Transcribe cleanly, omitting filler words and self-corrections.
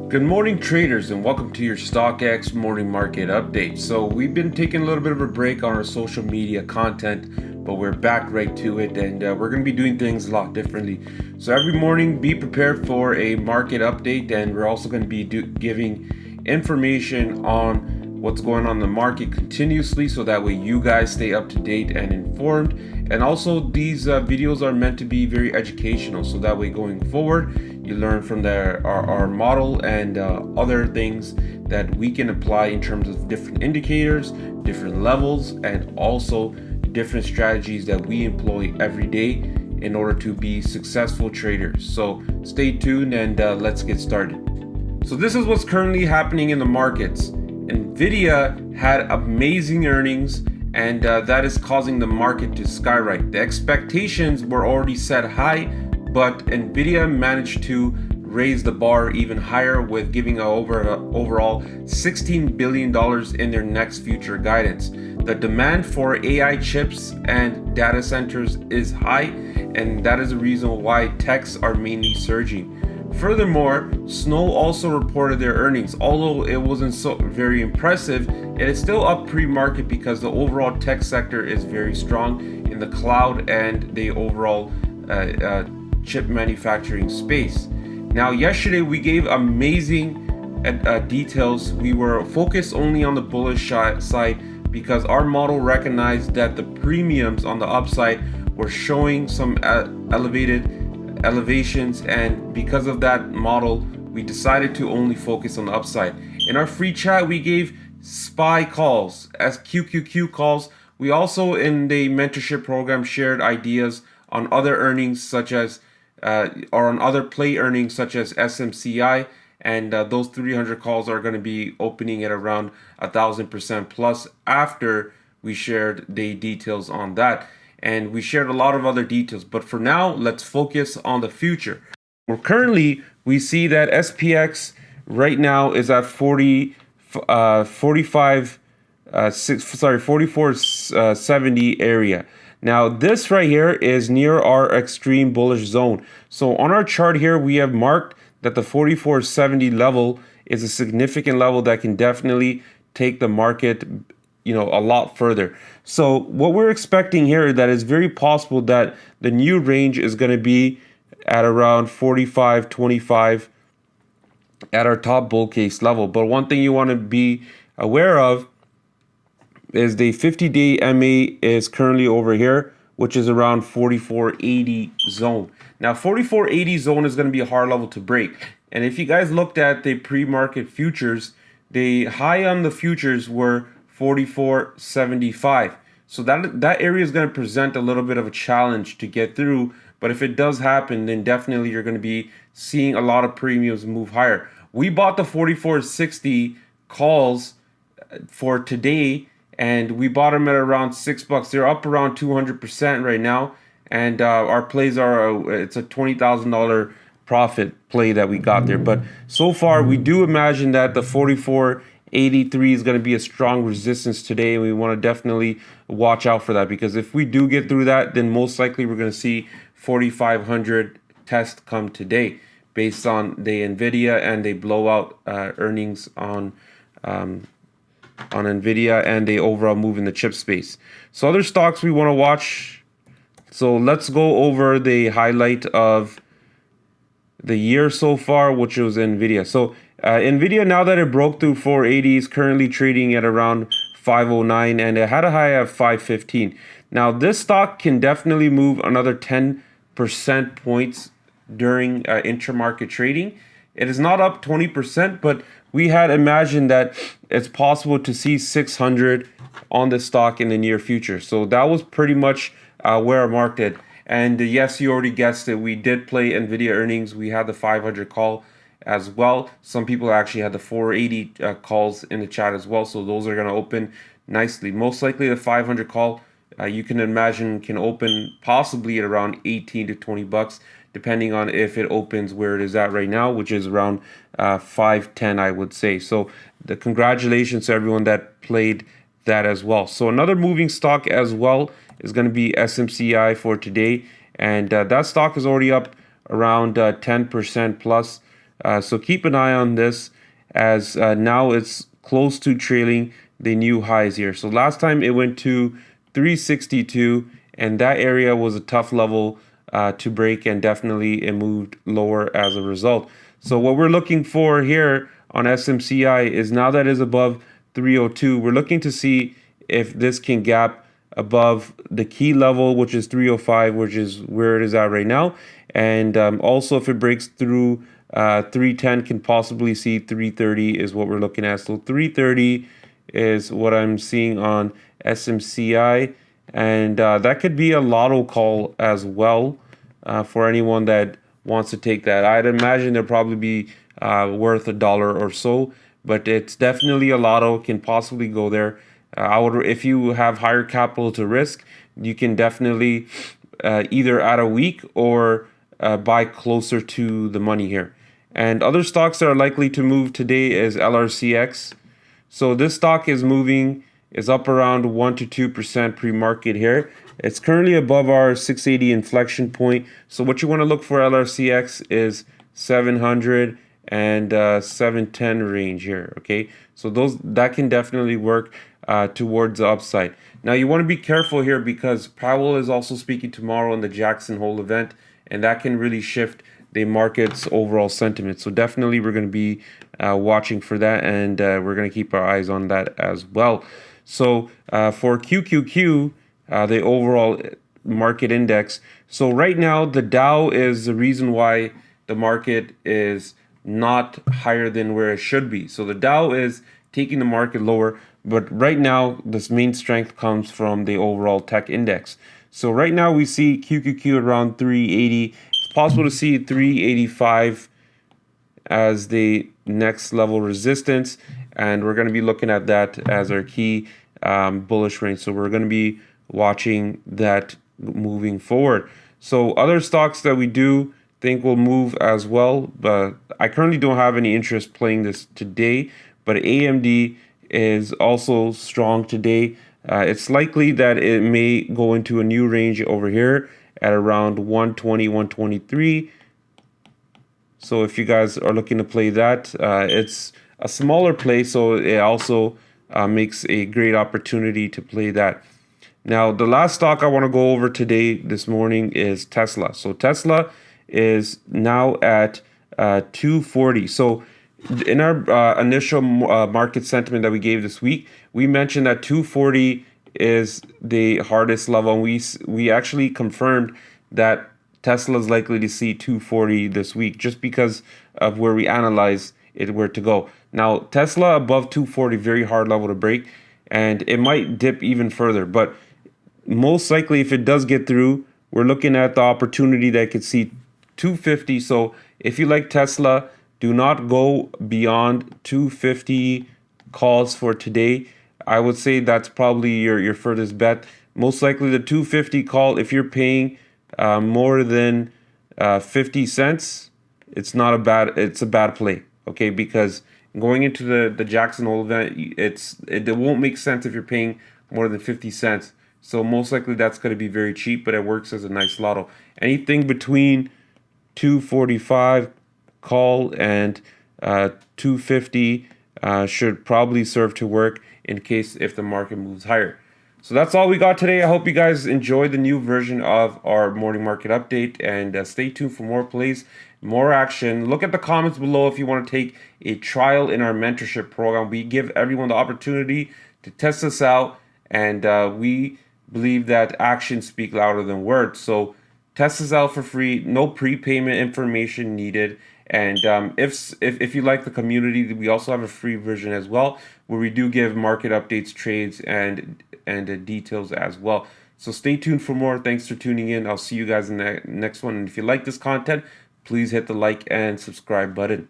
Good morning, traders, and welcome to your StockX morning market update. So we've been taking a little bit of a break on our social media content, but we're back right to it, and we're going to be doing things a lot differently. So every morning, be prepared for a market update, and we're also going to be giving information on what's going on in the market continuously, so that way you guys stay up to date and informed. And also, these videos are meant to be very educational, so that way going forward, you learn from our model and other things that we can apply in terms of different indicators, different levels, and also different strategies that we employ every day in order to be successful traders. So stay tuned and let's get started. So this is what's currently happening in the markets. NVDA had amazing earnings, and that is causing the market to skyrocket. The expectations were already set high, but NVIDIA managed to raise the bar even higher with giving overall $16 billion in their next future guidance. The demand for AI chips and data centers is high, and that is the reason why techs are mainly surging. Furthermore, Snow also reported their earnings. Although it wasn't so very impressive, it is still up pre-market because the overall tech sector is very strong in the cloud and the overall chip manufacturing space. Now, yesterday we gave amazing details. We were focused only on the bullish side because our model recognized that the premiums on the upside were showing some elevations, and because of that model, we decided to only focus on the upside. In our free chat, we gave SPY calls as QQQ calls. We also, in the mentorship program, shared ideas on other earnings such as or on other play earnings such as SMCI, and those 300 calls are going to be opening at around 1,000% plus after we shared the details on that. And we shared a lot of other details, but for now, let's focus on the future. Currently, we see that SPX right now is at 4470 area. Now, this right here is near our extreme bullish zone. So on our chart here, we have marked that the 4470 level is a significant level that can definitely take the market, a lot further. So what we're expecting here, that is very possible that the new range is going to be at around 4525 at our top bull case level. But one thing you want to be aware of is the 50-day MA is currently over here, which is around 4480 zone. Now, 4480 zone is going to be a hard level to break. And if you guys looked at the pre-market futures, the high on the futures were 4475. So that area is going to present a little bit of a challenge to get through. But if it does happen, then definitely you're going to be seeing a lot of premiums move higher. We bought the 4460 calls for today, and we bought them at around $6. They're up around 200% right now, and our plays are it's a $20,000 profit play that we got there. But so far, we do imagine that the 4483 is going to be a strong resistance today, and we want to definitely watch out for that, because if we do get through that, then most likely we're going to see 4500 test come today based on the NVIDIA and the blowout earnings on NVIDIA and the overall move in the chip space. So other stocks we want to watch. So let's go over the highlight of the year so far, which was NVIDIA. So NVIDIA, now that it broke through 480, is currently trading at around 509, and it had a high of 515. Now, this stock can definitely move another 10% points during intramarket trading. It is not up 20%, but we had imagined that it's possible to see 600 on the stock in the near future. So that was pretty much where I marked it. And yes, you already guessed it. We did play NVIDIA earnings. We had the 500 call as well. Some people actually had the 480 calls in the chat as well. So those are going to open nicely. Most likely the 500 call, you can imagine, can open possibly at around 18 to 20 bucks, depending on if it opens where it is at right now, which is around 510, I would say. So the congratulations to everyone that played that as well. So another moving stock as well is going to be SMCI for today, and that stock is already up around 10% plus So keep an eye on this, as now it's close to trailing the new highs here. So last time it went to 362, and that area was a tough level to break, and definitely it moved lower as a result. So what we're looking for here on SMCI is, now that is above 302, we're looking to see if this can gap above the key level, which is 305, which is where it is at right now. And also, if it breaks through 310, can possibly see 330 is what we're looking at. So 330 is what I'm seeing on SMCI, and that could be a lotto call as well for anyone that wants to take that. I'd imagine they'll probably be worth $1 or so, but it's definitely a lotto, can possibly go there. If you have higher capital to risk, you can definitely either add a week or buy closer to the money here. And other stocks that are likely to move today is LRCX. So this stock is moving, is up around 1 to 2% pre-market here. It's currently above our 680 inflection point. So what you want to look for LRCX is 700 and 710 range here. Okay, so that can definitely work towards the upside. Now you want to be careful here, because Powell is also speaking tomorrow in the Jackson Hole event, and that can really shift the market's overall sentiment. So definitely we're going to be watching for that, and we're going to keep our eyes on that as well. So for QQQ, the overall market index. So right now the Dow is the reason why the market is not higher than where it should be. So the Dow is taking the market lower, but right now this main strength comes from the overall tech index. So right now we see QQQ around 380. It's possible to see 385 as the next level resistance, and we're going to be looking at that as our key bullish range. So we're going to be watching that moving forward. So other stocks that we do think will move as well, but I currently don't have any interest playing this today, but AMD is also strong today. It's likely that it may go into a new range over here at around 120, 123. So if you guys are looking to play that, it's a smaller play, so it also makes a great opportunity to play that. Now, the last stock I want to go over this morning is Tesla. So Tesla is now at 240. So in our initial market sentiment that we gave this week, we mentioned that 240 is the hardest level, and we actually confirmed that Tesla is likely to see 240 this week, just because of where we analyze it where to go. Now, Tesla above 240, very hard level to break, and it might dip even further, but most likely if it does get through, we're looking at the opportunity that could see 250. So if you like Tesla, do not go beyond 250 calls for today. I would say that's probably your furthest bet. Most likely the 250 call, if you're paying more than 50 cents, it's a bad play. Okay, because going into the Jackson Hole event, it won't make sense if you're paying more than 50 cents. So most likely that's going to be very cheap, but it works as a nice lotto. Anything between 245 call and 250 should probably serve to work in case if the market moves higher. So that's all we got today. I hope you guys enjoyed the new version of our morning market update, and stay tuned for more plays, more action. Look at the comments below if you want to take a trial in our mentorship program. We give everyone the opportunity to test us out, and we believe that actions speak louder than words. So test us out for free, no prepayment information needed. And if you like the community, we also have a free version as well, where we do give market updates, trades, and details as well. So stay tuned for more. Thanks for tuning in. I'll see you guys in the next one. And if you like this content, please hit the like and subscribe button.